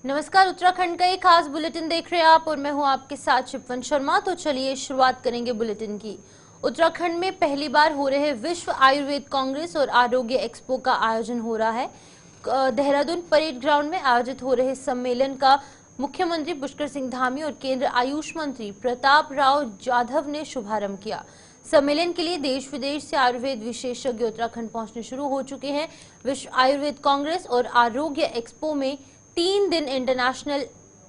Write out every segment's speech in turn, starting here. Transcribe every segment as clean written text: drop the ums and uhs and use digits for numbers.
नमस्कार, उत्तराखंड का एक खास बुलेटिन देख रहे हैं आप और मैं हूं आपके साथ शिपवन शर्मा। तो चलिए शुरुआत करेंगे बुलेटिन की। उत्तराखंड में पहली बार हो रहे विश्व आयुर्वेद कांग्रेस और आरोग्य एक्सपो का आयोजन हो रहा है। देहरादून परेड ग्राउंड में आयोजित हो रहे सम्मेलन का मुख्यमंत्री पुष्कर सिंह धामी और केंद्र आयुष मंत्री प्रताप राव जाधव ने शुभारंभ किया। सम्मेलन के लिए देश विदेश से आयुर्वेद विशेषज्ञ उत्तराखंड पहुंचने शुरू हो चुके हैं। विश्व आयुर्वेद कांग्रेस और आरोग्य एक्सपो में 3 दिन इंटरनेशनल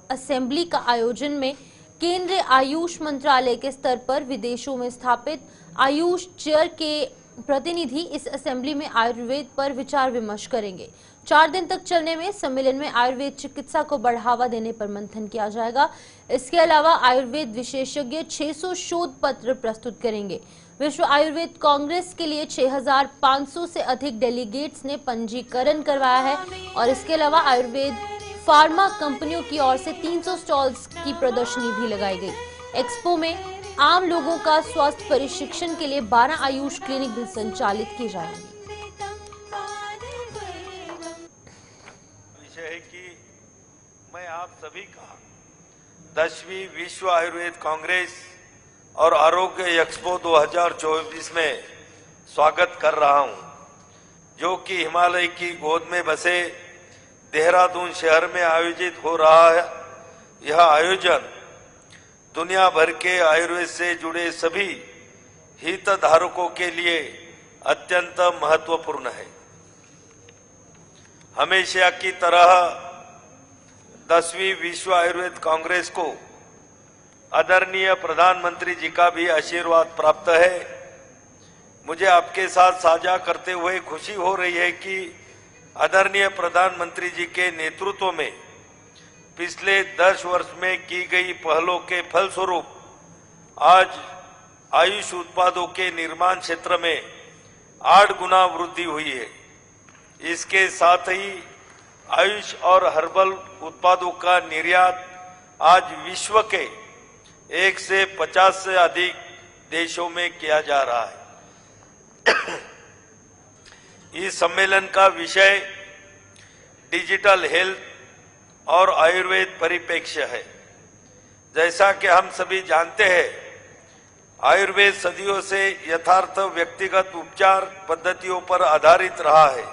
असेंबली का आयोजन में केंद्रीय आयुष मंत्रालय के स्तर पर विदेशों में स्थापित आयुष चेयर के प्रतिनिधि इस असेंबली में आयुर्वेद पर विचार विमर्श करेंगे। 4 दिन तक चलने में सम्मेलन में आयुर्वेद चिकित्सा को बढ़ावा देने पर मंथन किया जाएगा। इसके अलावा आयुर्वेद विशेषज्ञ 600 शोध पत्र प्रस्तुत करेंगे। विश्व आयुर्वेद कांग्रेस के लिए 6500 से अधिक डेलीगेट्स ने पंजीकरण करवाया है और इसके अलावा आयुर्वेद फार्मा कंपनियों की ओर से 300 स्टॉल्स की प्रदर्शनी भी लगाई गई। एक्सपो में आम लोगों का स्वास्थ्य प्रशिक्षण के लिए 12 आयुष क्लिनिक भी संचालित किए जाएंगे। विषय है कि मैं आप सभी का 10वीं विश्व आयुर्वेद कांग्रेस और आरोग्य एक्सपो 2024 में स्वागत कर रहा हूं, जो कि हिमालय की गोद में बसे देहरादून शहर में आयोजित हो रहा है। यह आयोजन दुनिया भर के आयुर्वेद से जुड़े सभी हितधारकों के लिए अत्यंत महत्वपूर्ण है। हमेशा की तरह 10वीं विश्व आयुर्वेद कांग्रेस को आदरणीय प्रधानमंत्री जी का भी आशीर्वाद प्राप्त है। मुझे आपके साथ साझा करते हुए खुशी हो रही है कि आदरणीय प्रधानमंत्री जी के नेतृत्व में पिछले 10 वर्ष में की गई पहलों के फलस्वरूप आज आयुष उत्पादों के निर्माण क्षेत्र में 8 गुना वृद्धि हुई है। इसके साथ ही आयुष और हर्बल उत्पादों का निर्यात आज विश्व के 1 से 50 से अधिक देशों में किया जा रहा है। इस सम्मेलन का विषय डिजिटल हेल्थ और आयुर्वेद परिप्रेक्ष्य है। जैसा कि हम सभी जानते हैं, आयुर्वेद सदियों से यथार्थ व्यक्तिगत उपचार पद्धतियों पर आधारित रहा है।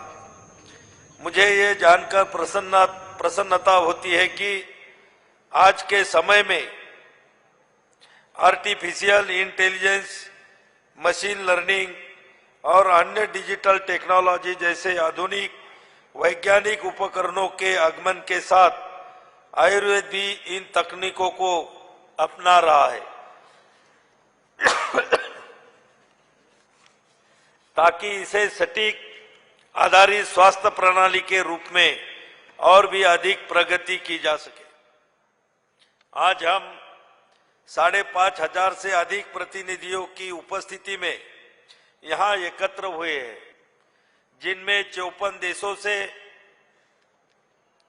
मुझे ये जानकर प्रसन्नता होती है कि आज के समय में आर्टिफिशियल इंटेलिजेंस, मशीन लर्निंग और अन्य डिजिटल टेक्नोलॉजी जैसे आधुनिक वैज्ञानिक उपकरणों के आगमन के साथ आयुर्वेद भी इन तकनीकों को अपना रहा है ताकि इसे सटीक आधारित स्वास्थ्य प्रणाली के रूप में और भी अधिक प्रगति की जा सके। आज हम 5,500 से अधिक प्रतिनिधियों की उपस्थिति में यहाँ एकत्र हुए हैं, जिनमें 54 देशों से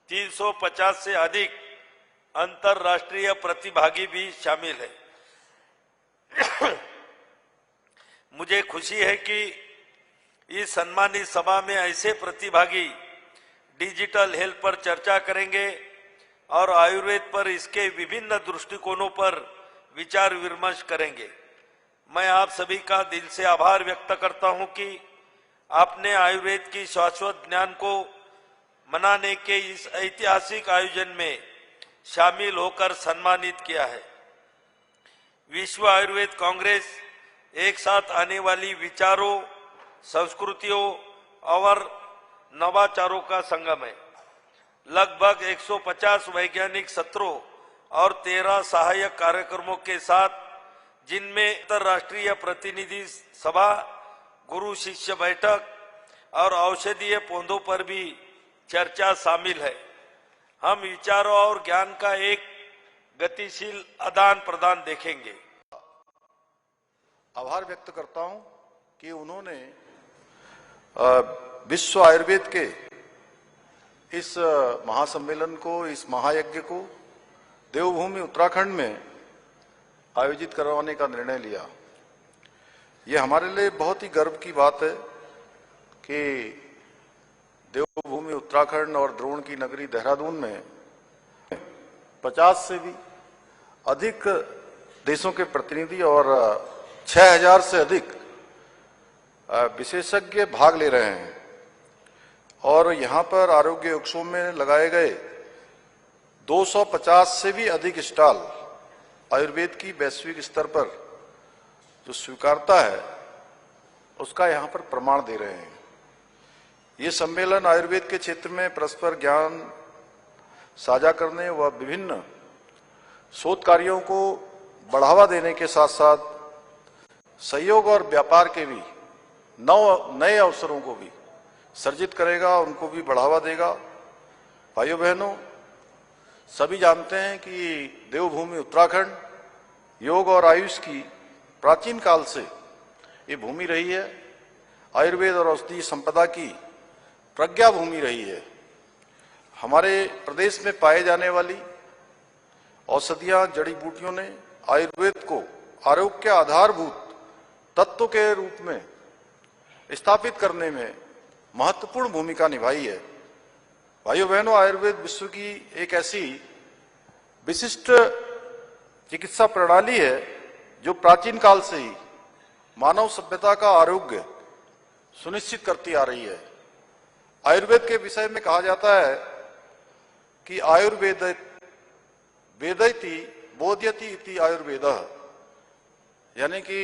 350 से अधिक अंतर्राष्ट्रीय प्रतिभागी भी शामिल हैं। मुझे खुशी है कि इस सम्मानित सभा में ऐसे प्रतिभागी डिजिटल हेल्थ पर चर्चा करेंगे और आयुर्वेद पर इसके विभिन्न दृष्टिकोणों पर विचार विमर्श करेंगे। मैं आप सभी का दिल से आभार व्यक्त करता हूं कि आपने आयुर्वेद की शाश्वत ज्ञान को मनाने के इस ऐतिहासिक आयोजन में शामिल होकर सम्मानित किया है। विश्व आयुर्वेद कांग्रेस एक साथ आने वाली विचारों, संस्कृतियों और नवाचारों का संगम है। लगभग 150 वैज्ञानिक सत्रों और 13 सहायक कार्यक्रमों के साथ, जिनमें अंतर्राष्ट्रीय प्रतिनिधि सभा, गुरु शिष्य बैठक और औषधीय पौधों पर भी चर्चा शामिल है। हम विचारों और ज्ञान का एक गतिशील आदान प्रदान देखेंगे। आभार व्यक्त करता हूं कि उन्होंने विश्व आयुर्वेद के इस महासम्मेलन को, इस महायज्ञ को देवभूमि उत्तराखंड में आयोजित करवाने का निर्णय लिया। ये हमारे लिए बहुत ही गर्व की बात है कि देवभूमि उत्तराखंड और द्रोण की नगरी देहरादून में 50 से भी अधिक देशों के प्रतिनिधि और 6000 से अधिक विशेषज्ञ भाग ले रहे हैं और यहाँ पर आरोग्य उत्सव में लगाए गए 250 से भी अधिक स्टॉल आयुर्वेद की वैश्विक स्तर पर जो स्वीकारता है उसका यहाँ पर प्रमाण दे रहे हैं। ये सम्मेलन आयुर्वेद के क्षेत्र में परस्पर ज्ञान साझा करने व विभिन्न शोध कार्यों को बढ़ावा देने के साथ साथ सहयोग और व्यापार के भी नए अवसरों को भी सर्जित करेगा, उनको भी बढ़ावा देगा। भाइयों बहनों, सभी जानते हैं कि देवभूमि उत्तराखंड योग और आयुष की प्राचीन काल से ये भूमि रही है, आयुर्वेद और औषधीय संपदा की प्रज्ञा भूमि रही है। हमारे प्रदेश में पाए जाने वाली औषधियां, जड़ी बूटियों ने आयुर्वेद को आरोग्य के आधारभूत तत्व के रूप में स्थापित करने में महत्वपूर्ण भूमिका निभाई है। भाइयों बहनों, आयुर्वेद विश्व की एक ऐसी विशिष्ट चिकित्सा प्रणाली है जो प्राचीन काल से ही मानव सभ्यता का आरोग्य सुनिश्चित करती आ रही है। आयुर्वेद के विषय में कहा जाता है कि आयुर्वेद वेदयति बोध्यति इति आयुर्वेदः, यानी कि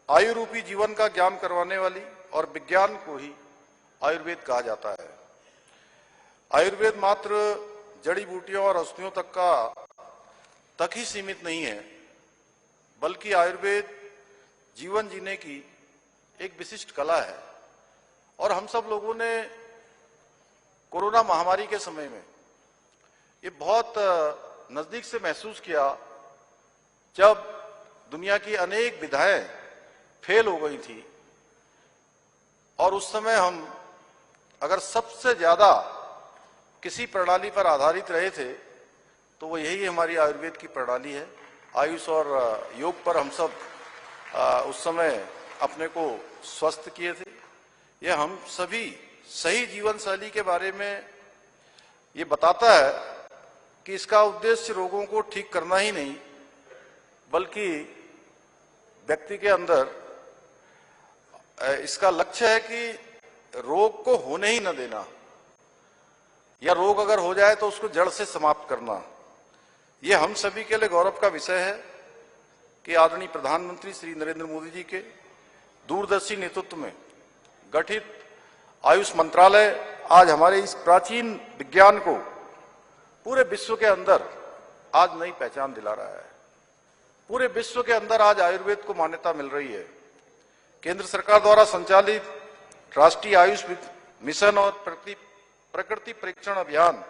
आयु रूपी जीवन का ज्ञान करवाने वाली और विज्ञान को ही आयुर्वेद कहा जाता है। आयुर्वेद मात्र जड़ी बूटियों और औषधियों तक ही सीमित नहीं है, बल्कि आयुर्वेद जीवन जीने की एक विशिष्ट कला है। और हम सब लोगों ने कोरोना महामारी के समय में ये बहुत नजदीक से महसूस किया, जब दुनिया की अनेक विधाएं फेल हो गई थी और उस समय हम अगर सबसे ज्यादा किसी प्रणाली पर आधारित रहे थे तो वो यही हमारी आयुर्वेद की प्रणाली है। आयुष और योग पर हम सब उस समय अपने को स्वस्थ किए थे। यह हम सभी सही जीवन शैली के बारे में ये बताता है कि इसका उद्देश्य रोगों को ठीक करना ही नहीं, बल्कि व्यक्ति के अंदर इसका लक्ष्य है कि रोग को होने ही न देना, या रोग अगर हो जाए तो उसको जड़ से समाप्त करना। यह हम सभी के लिए गौरव का विषय है कि आदरणीय प्रधानमंत्री श्री नरेंद्र मोदी जी के दूरदर्शी नेतृत्व में गठित आयुष मंत्रालय आज हमारे इस प्राचीन विज्ञान को पूरे विश्व के अंदर आज नई पहचान दिला रहा है। पूरे विश्व के अंदर आज आयुर्वेद को मान्यता मिल रही है। केंद्र सरकार द्वारा संचालित राष्ट्रीय आयुष मिशन और प्रकृति परीक्षण अभियान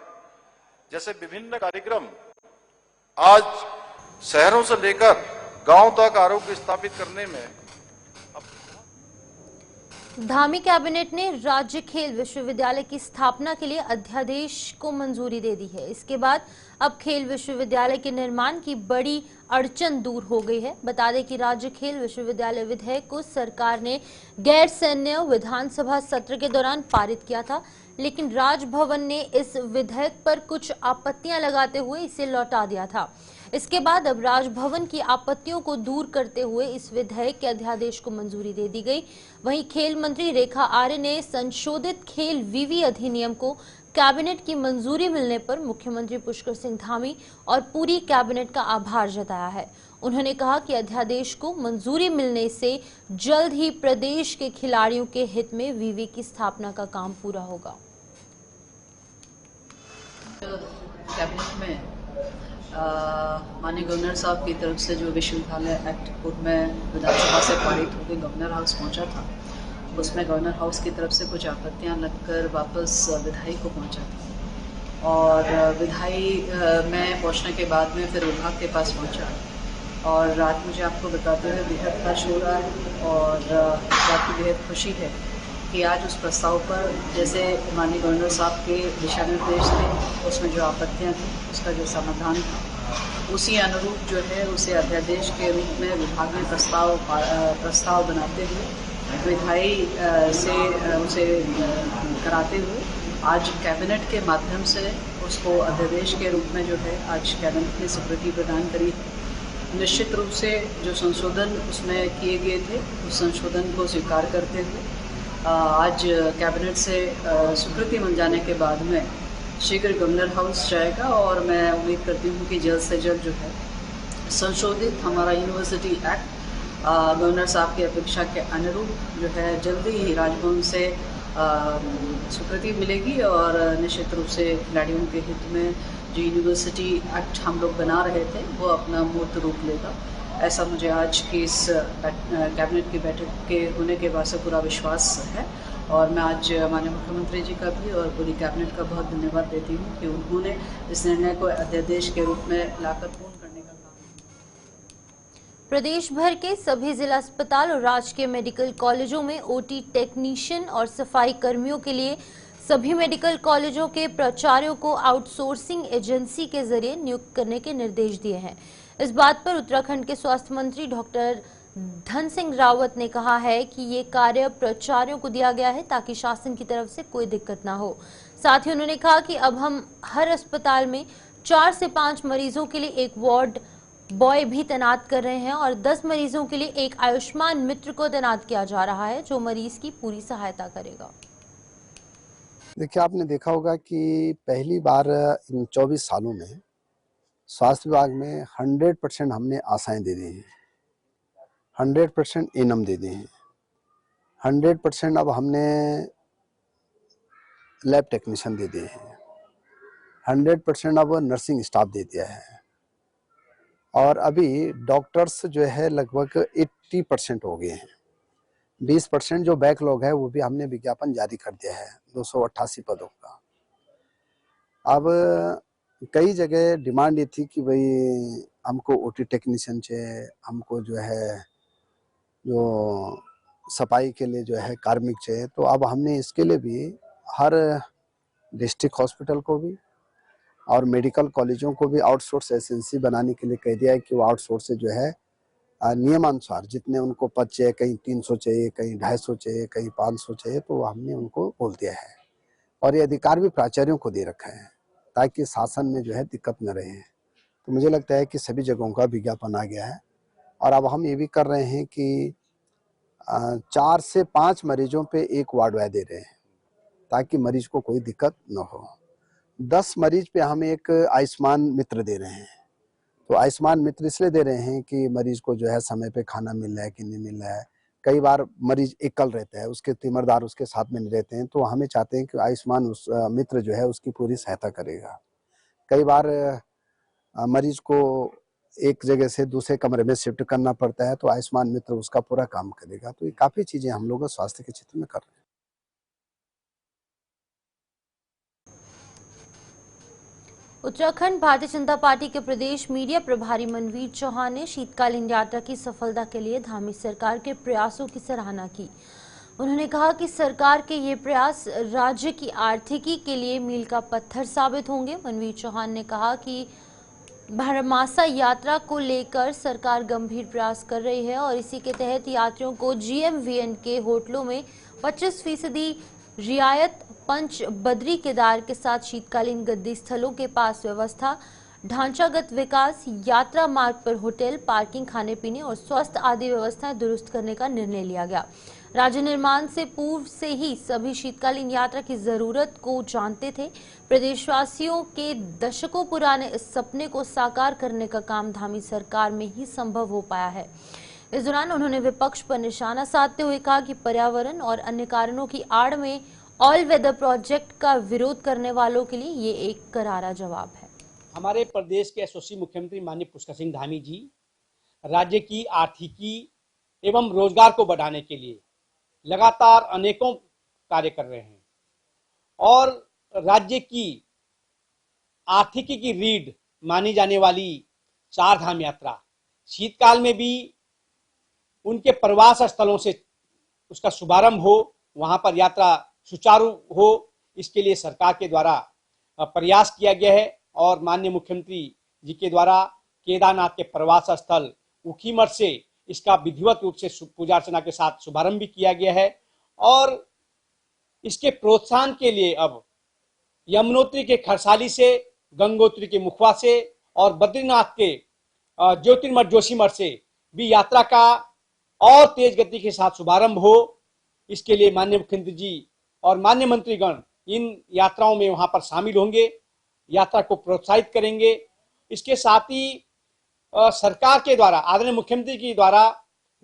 जैसे विभिन्न कार्यक्रम आज शहरों से लेकर गांव तक आरोग्य स्थापित करने में धामी कैबिनेट ने राज्य खेल विश्वविद्यालय की स्थापना के लिए अध्यादेश को मंजूरी दे दी है। इसके बाद अब खेल विश्वविद्यालय के निर्माण की बड़ी अड़चन दूर हो गई है। बता दें कि राज्य खेल विश्वविद्यालय विधेयक को सरकार ने गैर सैन्य विधानसभा सत्र के दौरान पारित किया था, लेकिन राजभवन ने इस विधेयक पर कुछ आपत्तियां लगाते हुए इसे लौटा दिया था। इसके बाद अब राजभवन की आपत्तियों को दूर करते हुए इस विधेयक के अध्यादेश को मंजूरी दे दी गई। वहीं खेल मंत्री रेखा आर्य ने संशोधित खेल विवि अधिनियम को कैबिनेट की मंजूरी मिलने पर मुख्यमंत्री पुष्कर सिंह धामी और पूरी कैबिनेट का आभार जताया है। उन्होंने कहा कि अध्यादेश को मंजूरी मिलने से जल्द ही प्रदेश के खिलाड़ियों के हित में विवि की स्थापना का काम पूरा होगा। कैबिनेट में माननीय गवर्नर साहब की तरफ से जो विश्वविद्यालय एक्ट पूर्व में विधानसभा से पारित होकर गवर्नर हाउस पहुंचा था, उसमें गवर्नर हाउस की तरफ से कुछ आपत्तियां लगकर वापस विधायी को पहुंचा था और विधायी में पहुंचने के बाद में फिर विभाग के पास पहुंचा और रात मुझे आपको बताते हुए बेहद हर्ष हो रहा है और बात की बेहद खुशी है कि आज उस प्रस्ताव पर जैसे माननीय गवर्नर साहब के दिशा निर्देश थे, उसमें जो आपत्तियां थी उसका जो समाधान था, उसी अनुरूप जो है उसे अध्यादेश के रूप में विभाग ने प्रस्ताव बनाते हुए विधायी से उसे कराते हुए आज कैबिनेट के माध्यम से उसको अध्यादेश के रूप में जो है आज कैबिनेट ने स्वीकृति प्रदान करी। निश्चित रूप से जो संशोधन उसमें किए गए थे उस संशोधन को स्वीकार करते हुए आज कैबिनेट से स्वीकृति मिल जाने के बाद में शीघ्र गवर्नर हाउस जाएगा और मैं उम्मीद करती हूँ कि जल्द से जल्द जो है संशोधित हमारा यूनिवर्सिटी एक्ट गवर्नर साहब की अपेक्षा के अनुरूप जो है जल्दी ही राजभवन से स्वीकृति मिलेगी और निश्चित रूप से खिलाड़ियों के हित में जो यूनिवर्सिटी एक्ट हम लोग बना रहे थे वो अपना मूर्त रूप लेगा। ऐसा मुझे आज की इस कैबिनेट की बैठक के होने के बाद से पूरा विश्वास है और मैं आज माननीय मुख्यमंत्री जी का भी और पूरी कैबिनेट का बहुत धन्यवाद देती हूँ कि उन्होंने इस निर्णय को अध्यादेश के रूप में लाकर पूर्ण करने का काम। प्रदेश भर के सभी जिला अस्पताल और राजकीय मेडिकल कॉलेजों में ओटी टेक्नीशियन और सफाई कर्मियों के लिए सभी मेडिकल कॉलेजों के प्राचार्यों को आउटसोर्सिंग एजेंसी के जरिए नियुक्त करने के निर्देश दिए हैं। इस बात पर उत्तराखंड के स्वास्थ्य मंत्री डॉक्टर धन सिंह रावत ने कहा है कि ये कार्य प्राचार्यों को दिया गया है ताकि शासन की तरफ से कोई दिक्कत ना हो। साथ ही उन्होंने कहा कि अब हम हर अस्पताल में 4 से 5 मरीजों के लिए एक वार्ड बॉय भी तैनात कर रहे हैं और 10 मरीजों के लिए एक आयुष्मान मित्र को तैनात किया जा रहा है जो मरीज की पूरी सहायता करेगा। देखिए, आपने देखा होगा कि पहली बार इन 24 सालों में स्वास्थ्य विभाग में 100% हमने आशाएं दे दी हैं, 100% एनम दे दिए हैं, 100% अब हमने लैब टेक्नीशियन दे दिए हैं, 100% अब नर्सिंग स्टाफ दे दिया है और अभी डॉक्टर्स जो है लगभग 80% हो गए हैं। 20% जो बैकलॉग है वो भी हमने विज्ञापन जारी कर दिया है 288 पदों का। अब कई जगह डिमांड ये थी कि भाई हमको ओटी टेक्नीशियन चाहिए, हमको जो है जो सफाई के लिए जो है कार्मिक चाहिए, तो अब हमने इसके लिए भी हर डिस्ट्रिक्ट हॉस्पिटल को भी और मेडिकल कॉलेजों को भी आउटसोर्स एजेंसी बनाने के लिए कह दिया है कि वो आउटसोर्स से जो है नियमानुसार जितने उनको पद चाहिए, कहीं 300 चाहिए, कहीं 250 चाहिए, कहीं 500 चाहिए, तो हमने उनको बोल दिया है और ये अधिकार भी प्राचार्यों को दे रखा है ताकि शासन में जो है दिक्कत न रहे। तो मुझे लगता है कि सभी जगहों का विज्ञापन आ गया है और अब हम ये भी कर रहे हैं कि 4 से 5 मरीजों पे एक वार्ड बॉय दे रहे हैं ताकि मरीज को कोई दिक्कत न हो। 10 मरीज पे हम एक आयुष्मान मित्र दे रहे हैं। तो आयुष्मान मित्र इसलिए दे रहे हैं कि मरीज को जो है समय पे खाना मिल रहा है कि नहीं मिल रहा है। कई बार मरीज एकल रहता है, उसके तीमरदार उसके साथ में नहीं रहते हैं, तो हमें चाहते हैं कि आयुष्मान उस मित्र जो है उसकी पूरी सहायता करेगा। कई बार मरीज को एक जगह से दूसरे कमरे में शिफ्ट करना पड़ता है, तो आयुष्मान मित्र उसका पूरा काम करेगा। तो ये काफी चीजें हम लोग स्वास्थ्य के क्षेत्र में कर रहे हैं। उत्तराखंड भारतीय जनता पार्टी के प्रदेश मीडिया प्रभारी मनवीर चौहान ने शीतकालीन यात्रा की सफलता के लिए धामी सरकार के प्रयासों की सराहना की। उन्होंने कहा कि सरकार के ये प्रयास राज्य की आर्थिकी के लिए मील का पत्थर साबित होंगे। मनवीर चौहान ने कहा कि भरमासा यात्रा को लेकर सरकार गंभीर प्रयास कर रही है और इसी के तहत यात्रियों को GMVN के होटलों में 25% रियायत, पंच बद्री केदार के साथ शीतकालीन गद्दी स्थलों के पास व्यवस्था, ढांचागत विकास, यात्रा मार्ग पर होटल, पार्किंग, खाने पीने और स्वास्थ्य आदि व्यवस्थाएं दुरुस्त करने का निर्णय लिया गया। राज्य निर्माण से पूर्व से ही सभी शीतकालीन यात्रा की जरूरत को जानते थे। प्रदेशवासियों के दशकों पुराने इस सपने को साकार करने का काम धामी सरकार में ही संभव हो पाया है। इस दौरान उन्होंने विपक्ष पर निशाना साधते हुए कहा कि पर्यावरण और अन्य कारणों की आड़ में ऑल वेदर प्रोजेक्ट का विरोध करने वालों के लिए ये एक करारा जवाब है। हमारे प्रदेश के यशस्वी मुख्यमंत्री माननीय पुष्कर सिंह धामी जी राज्य की आर्थिकी एवं रोजगार को बढ़ाने के लिए लगातार अनेकों कार्य कर रहे हैं और राज्य की आर्थिकी की रीढ़ मानी जाने वाली 4 धाम यात्रा शीतकाल में भी उनके प्रवास स्थलों से उसका शुभारंभ हो, वहां पर यात्रा सुचारू हो, इसके लिए सरकार के द्वारा प्रयास किया गया है और माननीय मुख्यमंत्री जी के द्वारा केदारनाथ के प्रवास स्थल ऊखीमठ से इसका विधिवत रूप से पूजा अर्चना के साथ शुभारंभ भी किया गया है और इसके प्रोत्साहन के लिए अब यमुनोत्री के खरसाली से, गंगोत्री के मुखवा से और बद्रीनाथ के ज्योतिर्मठ जोशीमठ से भी यात्रा का और तेज गति के साथ शुभारंभ हो। इसके लिए माननीय मुख्यमंत्री जी और माननीय मंत्रीगण इन यात्राओं में वहां पर शामिल होंगे, यात्रा को प्रोत्साहित करेंगे। इसके साथ ही सरकार के द्वारा, आदरणीय मुख्यमंत्री के द्वारा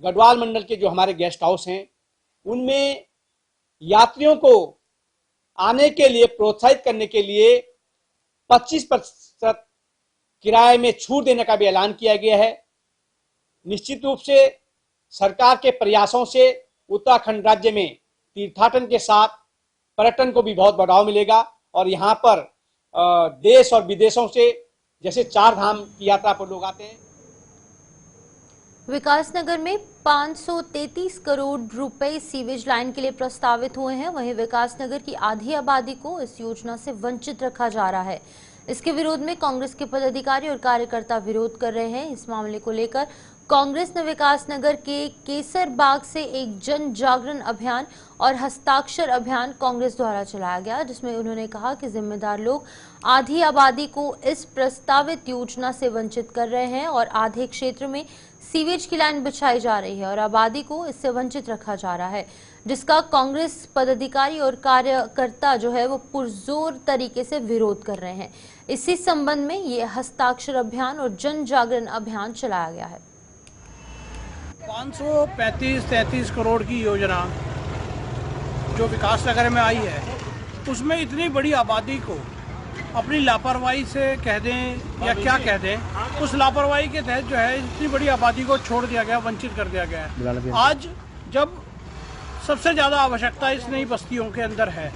गढ़वाल मंडल के जो हमारे गेस्ट हाउस हैं उनमें यात्रियों को आने के लिए प्रोत्साहित करने के लिए 25% किराए में छूट देने का भी ऐलान किया गया है। निश्चित रूप से सरकार के प्रयासों से उत्तराखंड राज्य में तीर्थाटन के साथ पर्यटन को भी बहुत बढ़ावा मिलेगा और यहाँ पर देश और विदेशों से, जैसे 4 धाम की यात्रा पर लोग आते हैं। विकासनगर में 533 करोड़ रुपए सीवेज लाइन के लिए प्रस्तावित हुए हैं। वहीं विकासनगर की आधी आबादी को इस योजना से वंचित रखा जा रहा है। इसके विरोध में कांग्रेस के पदाधिकारी और कार्यकर्ता विरोध कर रहे हैं। इस मामले को लेकर कांग्रेस ने विकासनगर के केसर बाग से एक जन जागरण अभियान और हस्ताक्षर अभियान कांग्रेस द्वारा चलाया गया, जिसमें उन्होंने कहा कि जिम्मेदार लोग आधी आबादी को इस प्रस्तावित योजना से वंचित कर रहे हैं और आधे क्षेत्र में सीवेज की लाइन बिछाई जा रही है और आबादी को इससे वंचित रखा जा रहा है, जिसका कांग्रेस पदाधिकारी और कार्यकर्ता जो है वो पुरजोर तरीके से विरोध कर रहे हैं। इसी संबंध में ये हस्ताक्षर अभियान और जन जागरण अभियान चलाया गया है। 533 करोड़ की योजना जो विकासनगर में आई है, उसमें इतनी बड़ी आबादी को अपनी लापरवाही से कह दें या क्या कह दें, उस लापरवाही के तहत जो है इतनी बड़ी आबादी को छोड़ दिया गया, वंचित कर दिया गया है। आज जब सबसे ज़्यादा आवश्यकता इस नई बस्तियों के अंदर है,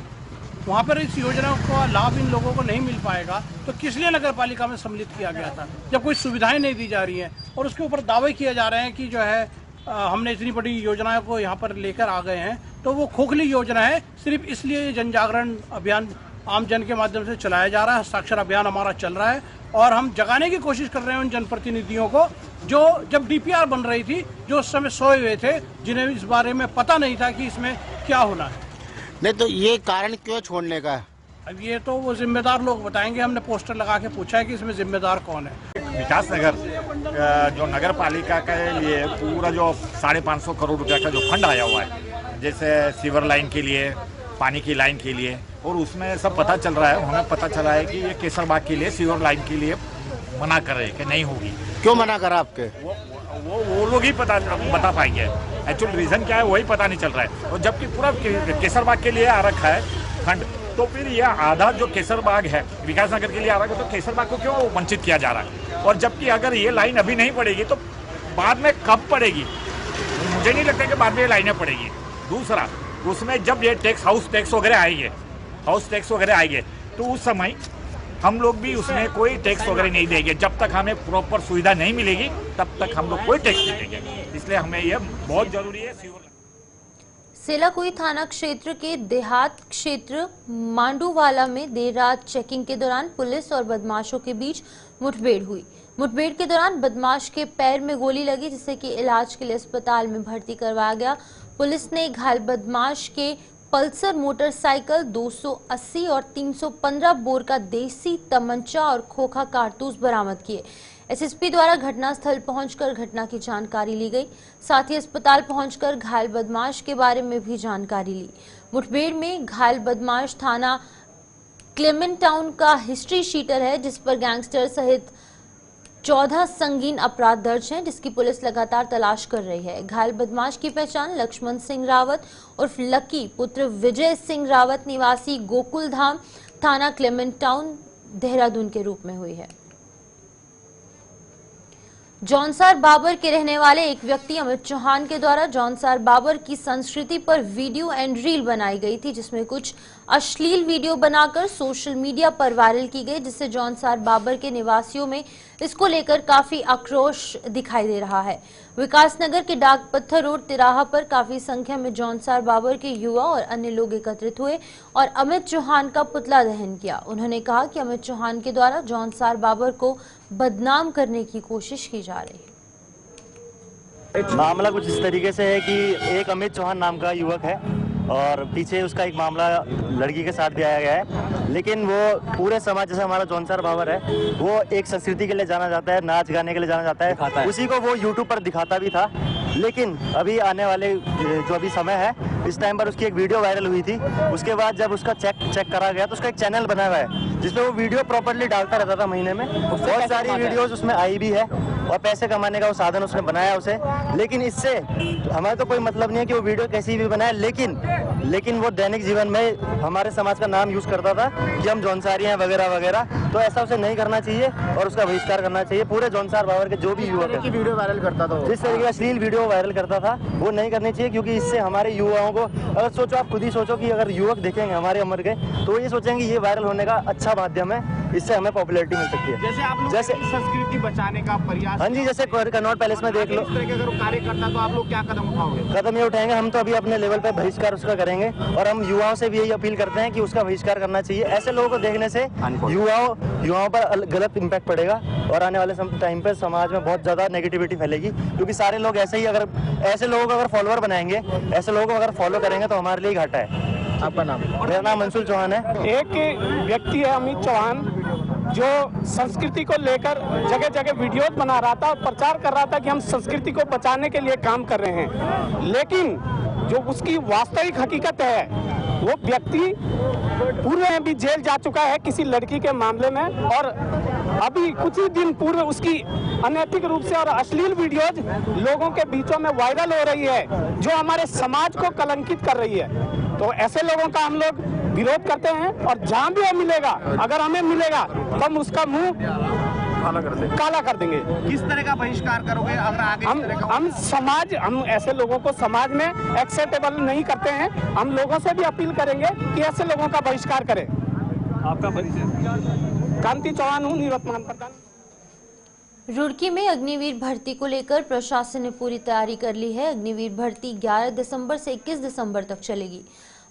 वहाँ पर इस योजना का लाभ इन लोगों को नहीं मिल पाएगा, तो किस लिए नगर पालिका में सम्मिलित किया गया था, जब कोई सुविधाएं नहीं दी जा रही हैं और उसके ऊपर दावे किए जा रहे हैं कि जो है हमने इतनी बड़ी योजनाओं को यहाँ पर लेकर आ गए हैं। तो वो खोखली योजना है। सिर्फ इसलिए जन जागरण अभियान आम जन के माध्यम से चलाया जा रहा है, हस्ताक्षर अभियान हमारा चल रहा है और हम जगाने की कोशिश कर रहे हैं उन जनप्रतिनिधियों को जो जब डीपीआर बन रही थी, जो उस समय सोए हुए थे, जिन्हें इस बारे में पता नहीं था कि इसमें क्या होना है। नहीं तो ये कारण क्यों छोड़ने का है? अब ये तो वो जिम्मेदार लोग बताएंगे। हमने पोस्टर लगा के पूछा है कि इसमें जिम्मेदार कौन है। विकासनगर जो नगर पालिका के लिए पूरा जो 550 करोड़ रुपया का जो फंड आया हुआ है, जैसे सीवर लाइन के लिए, पानी की लाइन के लिए, और उसमें सब पता चल रहा है, हमें पता चला है कि ये केसरबाग के लिए सीवर लाइन के लिए मना कर रहे हैं कि नहीं होगी। क्यों मना करा आपके? वो लोग ही बता पाएंगे। एक्चुअल रीजन क्या है वही पता नहीं चल रहा है। और जबकि पूरा केसरबाग के लिए आ रखा है फंड, तो फिर यह आधा जो केसरबाग है विकासनगर के लिए आ रहा है, तो केसरबाग को क्यों वंचित किया जा रहा है? और जबकि अगर ये लाइन अभी नहीं पड़ेगी तो बाद में कब पड़ेगी? मुझे नहीं लगता कि बाद में ये लाइनें पड़ेगी। दूसरा, उसमें जब ये टैक्स हाउस टैक्स वगैरह आएंगे तो उस समय हम लोग भी उसमें कोई टैक्स वगैरह नहीं देंगे। जब तक हमें प्रॉपर सुविधा नहीं मिलेगी तब तक हम लोग कोई टैक्स नहीं देंगे। इसलिए हमें यह बहुत जरूरी है। सेलाकुई थाना क्षेत्र के देहात क्षेत्र मांडूवाला में देर रात चेकिंग के दौरान पुलिस और बदमाशों के बीच मुठभेड़ हुई। मुठभेड़ के दौरान बदमाश के पैर में गोली लगी, जिससे कि इलाज के लिए अस्पताल में भर्ती करवाया गया। पुलिस ने घायल बदमाश के पल्सर मोटरसाइकिल, 280 और 315 बोर का देसी तमंचा और खोखा कारतूस बरामद किए। एसएसपी द्वारा घटनास्थल पहुंचकर घटना की जानकारी ली गई। साथ ही अस्पताल पहुंचकर घायल बदमाश के बारे में भी जानकारी ली। मुठभेड़ में घायल बदमाश थाना क्लेमेंट टाउन का हिस्ट्री शीटर है, जिस पर गैंगस्टर सहित 14 संगीन अपराध दर्ज हैं, जिसकी पुलिस लगातार तलाश कर रही है। घायल बदमाश की पहचान लक्ष्मण सिंह रावत उर्फ लकी पुत्र विजय सिंह रावत निवासी गोकुल धाम थाना क्लेमेंट टाउन देहरादून के रूप में हुई है। जौनसार बाबर के रहने वाले एक व्यक्ति अमित चौहान के द्वारा जौनसार बाबर की संस्कृति पर वीडियो एंड रील बनाई गई थी, जिसमें कुछ अश्लील वीडियो बनाकर सोशल मीडिया पर वायरल की गई, जिससे जौनसार बाबर के निवासियों में इसको लेकर काफी आक्रोश दिखाई दे रहा है। विकासनगर के डाक पत्थर रोड तिराहा पर काफी संख्या में जौनसार बाबर के युवा और अन्य लोग एकत्रित हुए और अमित चौहान का पुतला दहन किया। उन्होंने कहा कि अमित चौहान के द्वारा जौनसार बाबर को बदनाम करने की कोशिश की जा रही है। मामला कुछ इस तरीके से है कि एक अमित चौहान नाम का युवक है, और पीछे उसका एक मामला लड़की के साथ भी आया गया है। लेकिन वो पूरे समाज, जैसे हमारा जौनसार बाबर है, वो एक संस्कृति के लिए जाना जाता है, नाच गाने के लिए जाना जाता है, उसी को वो यूट्यूब पर दिखाता भी था। लेकिन अभी आने वाले जो अभी समय है, इस टाइम पर उसकी एक वीडियो वायरल हुई थी। उसके बाद जब उसका चेक करा गया तो उसका एक चैनल बना हुआ है जिसमें वो वीडियो प्रॉपर्ली डालता रहता था महीने में। बहुत सारी वीडियोस उसमें आई भी है और पैसे कमाने का वो साधन उसने बनाया उसे। लेकिन इससे हमारा तो कोई मतलब नहीं है कि वो वीडियो कैसी भी बनाए, लेकिन वो दैनिक जीवन में हमारे समाज का नाम यूज करता था कि हम जौनसारी हैं वगैरह वगैरह। तो ऐसा उसे नहीं करना चाहिए और उसका बहिष्कार करना चाहिए। पूरे जौनसार बाबर के जो भी युवक है, वीडियो वायरल करता था, जिस तरीके का अश्लील वीडियो वायरल करता था, वो नहीं करनी चाहिए। क्योंकि इससे हमारे युवाओं को, अगर सोचो, आप खुद ही सोचो कि अगर युवक देखेंगे हमारे उम्र के, तो ये सोचेंगे ये वायरल होने का अच्छा माध्यम है, इससे हमें पॉपुलैरिटी मिल सकती है। जैसे आप लोग संस्कृति बचाने का प्रयास, हाँ जी, जैसे कनॉट पैलेस में देख लो, इस तरह के अगर कार्य करता तो आप लोग क्या कदम उठाओगे? कदम ये उठाएंगे, हम तो अभी अपने लेवल पे बहिष्कार उसका करेंगे और हम युवाओं से भी यही अपील करते हैं कि उसका बहिष्कार करना चाहिए। ऐसे लोगों को देखने से युवाओं पर गलत इम्पैक्ट पड़ेगा और आने वाले टाइम पे समाज में बहुत ज्यादा नेगेटिविटी फैलेगी। क्योंकि सारे लोग ऐसे ही, अगर ऐसे लोगों को अगर फॉलोअर बनाएंगे, ऐसे लोगों को अगर फॉलो करेंगे तो हमारे लिए घाटा है। आपका नाम? मेरा नाम मंसूल चौहान है। एक व्यक्ति है अमित चौहान, जो संस्कृति को लेकर जगह जगह वीडियोस बना रहा था और प्रचार कर रहा था कि हम संस्कृति को बचाने के लिए काम कर रहे हैं। लेकिन जो उसकी वास्तविक हकीकत है, वो व्यक्ति पूर्व में भी जेल जा चुका है किसी लड़की के मामले में, और अभी कुछ ही दिन पूर्व उसकी अनैतिक रूप से और अश्लील वीडियोज लोगों के बीचों में वायरल हो रही है, जो हमारे समाज को कलंकित कर रही है। तो ऐसे लोगों का हम लोग विरोध करते हैं और जहां भी वो मिलेगा, अगर हमें मिलेगा तो हम उसका मुंह काला कर देंगे। किस तरह का बहिष्कार करोगे अगर आगे? हम ऐसे लोगों को समाज में एक्सेप्टेबल नहीं करते हैं। हम लोगों से भी अपील करेंगे कि ऐसे लोगों का बहिष्कार करें। आपका परिचय? कांति चौहान हूँ, निवर्तमान प्रधान। रुड़की में अग्निवीर भर्ती को लेकर प्रशासन ने पूरी तैयारी कर ली है। अग्निवीर भर्ती 11 दिसंबर से 21 दिसंबर तक चलेगी।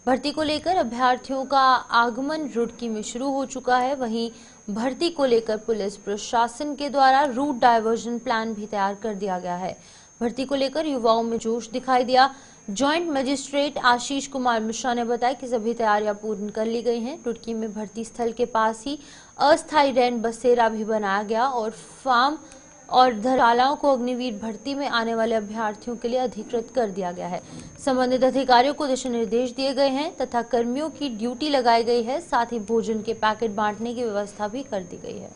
भर्ती को लेकर अभ्यर्थियों का आगमन रुड़की में शुरू हो चुका है। वहीं भर्ती को लेकर पुलिस प्रशासन के द्वारा रूट डायवर्जन प्लान भी तैयार कर दिया गया है। भर्ती को लेकर युवाओं में जोश दिखाई दिया। जॉइंट मजिस्ट्रेट आशीष कुमार मिश्रा ने बताया कि सभी तैयारियां पूर्ण कर ली गई हैं। रुड़की में भर्ती स्थल के पास ही अस्थायी रैन बसेरा भी बनाया गया और फार्म और धर्मशालाओं को अग्निवीर भर्ती में आने वाले अभ्यर्थियों के लिए अधिकृत कर दिया गया है। संबंधित अधिकारियों को दिशा निर्देश दिए गए हैं तथा कर्मियों की ड्यूटी लगाई गई है। साथ ही भोजन के पैकेट बांटने की व्यवस्था भी कर दी गई है।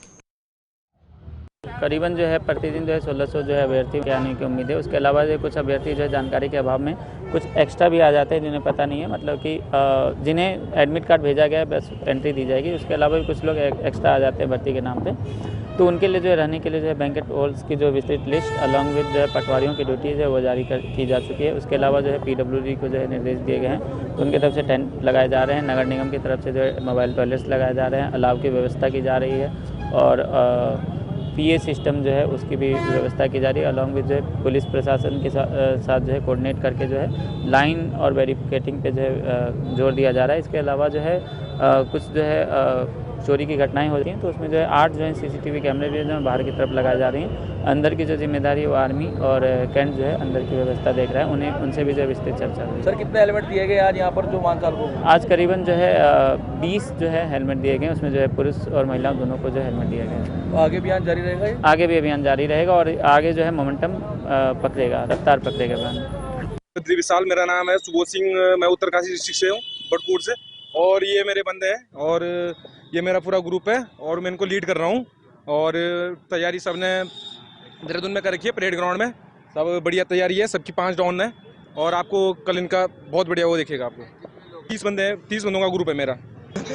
करीबन जो है प्रतिदिन जो है 1600 जो है अभ्यर्थी के आने की उम्मीद है। उसके अलावा जो कुछ अभ्यर्थी जो है जानकारी के अभाव में कुछ एक्स्ट्रा भी आ जाते हैं जिन्हें पता नहीं है, मतलब कि जिन्हें एडमिट कार्ड भेजा गया है बस एंट्री दी जाएगी। उसके अलावा भी कुछ लोग एक्स्ट्रा आ जाते हैं भर्ती के नाम पे, तो उनके लिए जो है रहने के लिए जो है बैंकेट हॉल्स की जो विस्तृत लिस्ट अलॉन्ग विद जो है पटवारियों की ड्यूटीज है वो जारी की जा चुकी है। उसके अलावा जो है PWD को जो है निर्देश दिए गए हैं, तो उनकी तरफ से टेंट लगाए जा रहे हैं। नगर निगम की तरफ से जो है मोबाइल टॉयलेट्स लगाए जा रहे हैं, अलाव की व्यवस्था की जा रही है और PA सिस्टम जो है उसकी भी व्यवस्था की जा रही है। अलॉन्ग विद जो है पुलिस प्रशासन के साथ जो है कोऑर्डिनेट करके जो है लाइन और वेरिफिकेटिंग पे जो है जोर दिया जा रहा है। इसके अलावा जो है कुछ जो है चोरी की घटनाएं होती हैं, तो उसमें जो है 8 जो है CCTV कैमरे भी जो है बाहर की तरफ लगाए जा रही हैं। अंदर की जो जिम्मेदारी है वो आर्मी और कैंट जो है अंदर की व्यवस्था देख रहा है, उनसे भी जो है विस्तृत चर्चा हुई। सर कितने हेलमेट दिए गए आज यहाँ पर जो मानसाल को? आज करीबन जो है 20 जो है हेलमेट दिए गए, उसमें जो है पुरुष और महिलाओं दोनों को जो हेलमेट दिए गए। तो आगे अभियान जारी रहेगा? आगे भी अभियान जारी रहेगा और आगे जो है मोमेंटम पकड़ेगा, रफ्तार पकड़ेगा अभियान। विशाल मेरा नाम है, सुबोध सिंह, मैं उत्तरकाशी डिस्ट्रिक्ट से हूँ, बटकूट से, और ये मेरे बंदे हैं और ये मेरा पूरा ग्रुप है और मैं इनको लीड कर रहा हूँ। और तैयारी सबने देहरादून में कर रखी है, परेड ग्राउंड में सब बढ़िया तैयारी है, सबकी 5 राउंड है और आपको कल इनका बहुत बढ़िया वो देखेगा। आपको 30 बंदे हैं, 30 बंदों का ग्रुप है मेरा।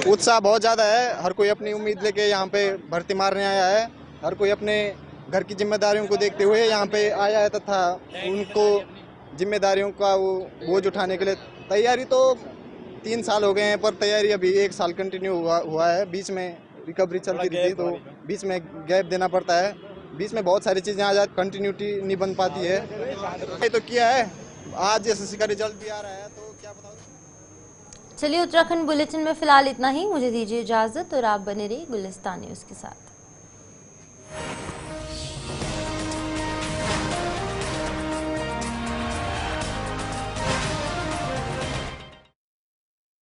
उत्साह बहुत ज़्यादा है, हर कोई अपनी उम्मीद लेके यहाँ पे भर्ती मारने आया है। हर कोई अपने घर की जिम्मेदारियों को देखते हुए यहाँ पे आया है तथा उनको जिम्मेदारियों का वो बोझ उठाने के लिए। तैयारी तो 3 साल हो गए हैं पर तैयारी अभी 1 साल कंटिन्यू हुआ है। बीच में रिकवरी चलती रहती तो बीच में गैप देना पड़ता है, बीच में बहुत सारी चीज़ें आ जाती, कंटिन्यूटी नहीं बन पाती है। ये तो किया है, आज SSC का रिजल्ट भी आ रहा है तो क्या बताओ। चलिए उत्तराखंड बुलेटिन में फिलहाल इतना ही, मुझे दीजिए इजाजत और आप बने रहिए गुलिस्तान न्यूज़ के साथ।